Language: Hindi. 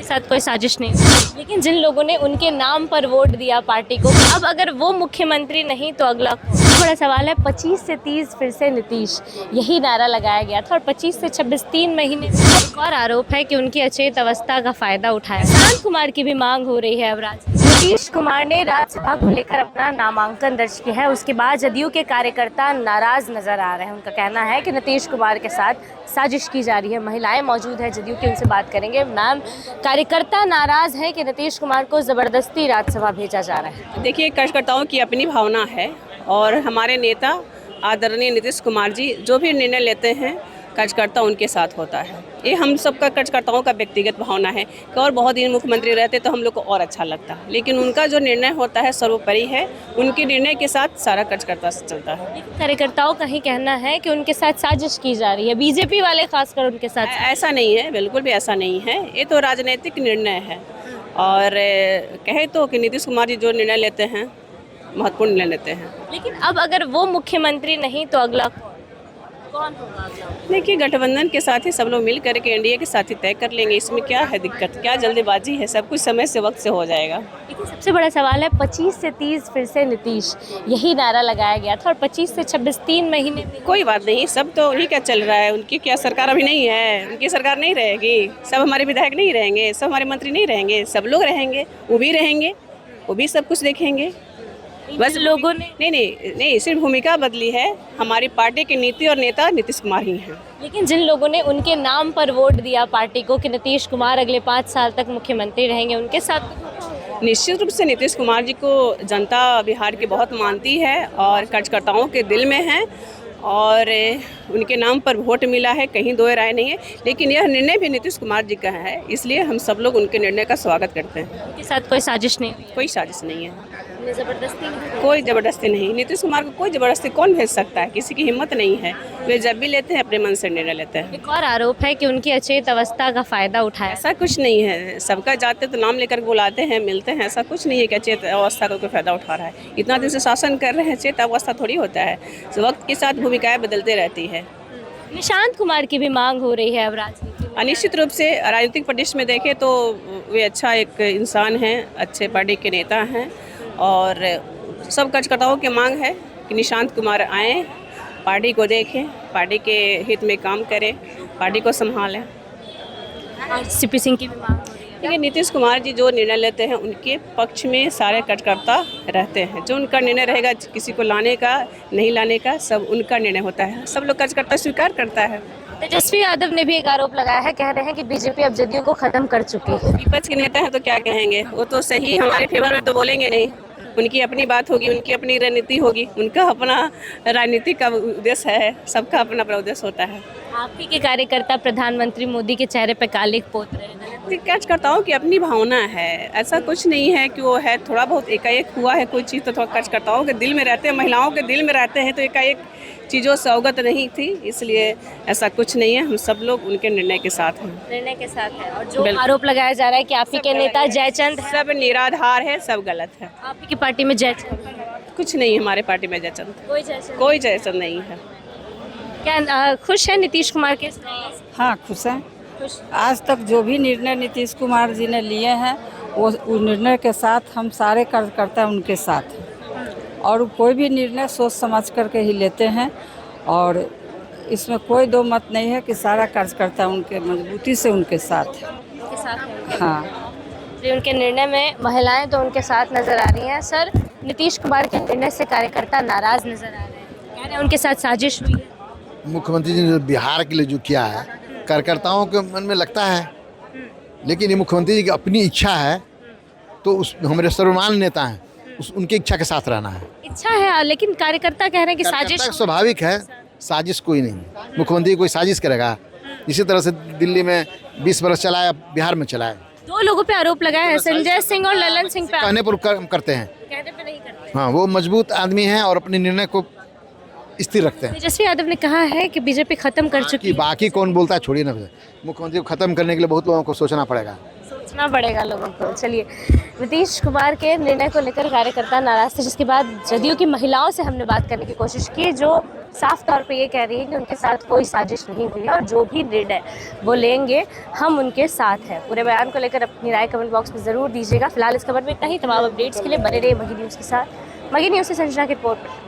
साथ कोई साजिश नहीं थी। लेकिन जिन लोगों ने उनके नाम पर वोट दिया पार्टी को, अब अगर वो मुख्यमंत्री नहीं तो अगला बड़ा सवाल है। 25 से 30 फिर से नीतीश, यही नारा लगाया गया था और 25 से 26 3 महीने। एक और आरोप है कि उनकी अचेत अवस्था का फायदा उठाया। शांत कुमार की भी मांग हो रही है। अब नीतीश कुमार ने राज्यसभा को लेकर अपना नामांकन दर्ज किया है। उसके बाद जदयू के कार्यकर्ता नाराज नजर आ रहे हैं। उनका कहना है कि नीतीश कुमार के साथ साजिश की जा रही है। महिलाएं मौजूद है जदयू की, उनसे बात करेंगे। मैम, कार्यकर्ता नाराज है कि नीतीश कुमार को जबरदस्ती राज्यसभा भेजा जा रहा है। देखिए, कार्यकर्ताओं की अपनी भावना है और हमारे नेता आदरणीय नीतीश कुमार जी जो भी निर्णय लेते हैं कार्यकर्ता उनके साथ होता है। ये हम सबका कार्यकर्ताओं का व्यक्तिगत भावना है कि और बहुत दिन मुख्यमंत्री रहते तो हम लोग को और अच्छा लगता, लेकिन उनका जो निर्णय होता है सर्वोपरि है। उनके निर्णय के साथ सारा कार्यकर्ता चलता है। कार्यकर्ताओं का ही कहना है कि उनके साथ साजिश की जा रही है, बीजेपी वाले खासकर उनके साथ। ऐसा नहीं है, बिल्कुल भी ऐसा नहीं है। ये तो राजनीतिक निर्णय है और कहे तो कि नीतीश कुमार जी जो निर्णय लेते हैं महत्वपूर्ण निर्णय लेते हैं। लेकिन अब अगर वो मुख्यमंत्री नहीं तो अगला कौन होगा अगला? देखिए, गठबंधन के साथ ही सब लोग मिल करके एनडीए के साथ ही तय कर लेंगे। इसमें क्या है दिक्कत, क्या जल्दीबाजी है? सब कुछ समय से वक्त से हो जाएगा। देखिए, सबसे बड़ा सवाल है 25 से 30 फिर से नीतीश, यही नारा लगाया गया था और 25 से 26 3 महीने में। कोई बात नहीं, सब तो उन्हीं का चल रहा है। उनकी क्या सरकार अभी नहीं है, उनकी सरकार नहीं रहेगी। सब हमारे विधायक नहीं रहेंगे, सब हमारे मंत्री नहीं रहेंगे, सब लोग रहेंगे, वो भी रहेंगे, वो भी सब कुछ देखेंगे। बस लोगों ने नहीं, सिर्फ भूमिका बदली है। हमारी पार्टी की नीति और नेता नीतीश कुमार ही हैं। लेकिन जिन लोगों ने उनके नाम पर वोट दिया पार्टी को कि नीतीश कुमार अगले 5 साल तक मुख्यमंत्री रहेंगे, उनके साथ निश्चित रूप से नीतीश कुमार जी को जनता बिहार की बहुत मानती है और कार्यकर्ताओं के दिल में है और उनके नाम पर वोट मिला है, कहीं दो राय नहीं है। लेकिन यह निर्णय भी नीतीश कुमार जी का है, इसलिए हम सब लोग उनके निर्णय का स्वागत करते हैं। उनके साथ कोई साजिश नहीं, कोई साजिश नहीं है, जबरदस्ती नहीं। कोई ज़बरदस्ती नहीं। नीतीश कुमार को कोई ज़बरदस्ती कौन भेज सकता है? किसी की हिम्मत नहीं है। वे जब भी लेते हैं अपने मन से निर्णय लेते हैं। एक और आरोप है कि उनकी अचेत अवस्था का फायदा उठाया। ऐसा कुछ नहीं है, सबका जाते तो नाम लेकर बुलाते हैं, मिलते हैं। ऐसा कुछ नहीं है कि अचेत अवस्था का कोई फायदा उठा रहा है। इतना दिन से शासन कर रहे हैं, अचेत अवस्था थोड़ी होता है। वक्त के साथ भूमिकाएं बदलते रहती है। निशांत कुमार की भी मांग हो रही है अब राजनीति में। निश्चित रूप से राजनीतिक परिदृश्य में देखें तो वे अच्छा एक इंसान हैं, अच्छे पार्टी के नेता हैं और सब कार्यकर्ताओं की मांग है कि निशांत कुमार आएँ, पार्टी को देखें, पार्टी के हित में काम करें, पार्टी को संभालें। सीपी सिंह की भी मांग हो रही है। देखिए, नीतीश कुमार जी जो निर्णय लेते हैं उनके पक्ष में सारे कार्यकर्ता रहते हैं। जो उनका निर्णय रहेगा, किसी को लाने का नहीं लाने का, सब उनका निर्णय होता है। सब लोग कार्यकर्ता स्वीकार करता है। तेजस्वी यादव ने भी एक आरोप लगाया है, कह रहे हैं कि बीजेपी अब जदयू को खत्म कर चुकी है। विपक्ष के नेता हैं तो क्या कहेंगे, वो तो सही हमारे फेवर में तो बोलेंगे नहीं। उनकी अपनी बात होगी, उनकी अपनी रणनीति होगी, उनका अपना राजनीति का उद्देश्य है, सबका अपना अपना उद्देश्य होता है। आप ही के कार्यकर्ता प्रधानमंत्री मोदी के चेहरे पर कालिक पोत रहे हैं। कार्यकर्ताओं की अपनी भावना है, ऐसा कुछ नहीं है कि वो है थोड़ा बहुत एकाएक हुआ है कोई चीज़ तो थोड़ा कार्यकर्ताओं के दिल में रहते हैं, महिलाओं के दिल में रहते हैं, तो एकाएक चीज़ों से अवगत नहीं थी, इसलिए ऐसा कुछ नहीं है। हम सब लोग उनके निर्णय के साथ हैं। निर्णय के साथ है। और जो आरोप लगाया जा रहा है कि आप ही के नेता जयचंद हैं, सब निराधार है, सब गलत है। आप ही की पार्टी में जयचंद कुछ नहीं है हमारे पार्टी में जयचंद, कोई जयचंद नहीं है। क्या खुश है नीतीश कुमार के? हाँ, खुश हैं। आज तक जो भी निर्णय नीतीश कुमार जी ने लिए हैं वो उस निर्णय के साथ हम सारे कार्यकर्ता उनके साथ हैं और कोई भी निर्णय सोच समझ करके ही लेते हैं और इसमें कोई दो मत नहीं है कि सारा कार्यकर्ता उनके मजबूती से उनके साथ है। हाँ, उनके निर्णय में महिलाएं तो उनके साथ नजर आ रही हैं। सर, नीतीश कुमार के निर्णय से कार्यकर्ता नाराज नजर आ रहे हैं, कह रहे हैं उनके साथ साजिश हुई है। मुख्यमंत्री जी ने बिहार के लिए जो किया है कार्यकर्ताओं के मन में लगता है, लेकिन ये मुख्यमंत्री जी की अपनी इच्छा है तो उस हमारे सर्वमान्य नेता हैं, उनकी इच्छा के साथ रहना है। इच्छा है, लेकिन कार्यकर्ता कह रहे हैं कि साजिश स्वाभाविक है। साजिश कोई नहीं, मुख्यमंत्री कोई साजिश करेगा। इसी तरह से दिल्ली में 20 बरस चलाया, बिहार में चलाया। 2 लोगों पे आरोप लगाया है, संजय सिंह और ललन सिंह पे। कहने पर करते हैं, कहने पे नहीं करते। हाँ, वो मजबूत आदमी हैं और अपने निर्णय को स्थिर रखते हैं। तेजस्वी यादव ने कहा है कि बीजेपी खत्म कर चुकी है। बाकी कौन बोलता है छोड़िए ना, मुख्यमंत्री को खत्म करने के लिए बहुत लोगों को सोचना पड़ेगा। सोचना पड़ेगा लोगों को। चलिए, नीतीश कुमार के निर्णय को लेकर कार्यकर्ता नाराज थे, जिसके बाद जदयू की महिलाओं से हमने बात करने की कोशिश की जो साफ तौर पे ये कह रही है कि उनके साथ कोई साजिश नहीं हुई है और जो भी निर्णय वो लेंगे हम उनके साथ हैं। पूरे बयान को लेकर अपनी राय कमेंट बॉक्स में ज़रूर दीजिएगा। फिलहाल इस खबर में इतना ही। तमाम अपडेट्स के लिए बने रहिए मगी न्यूज़ के साथ। मगी न्यूज़ से संजना की रिपोर्ट।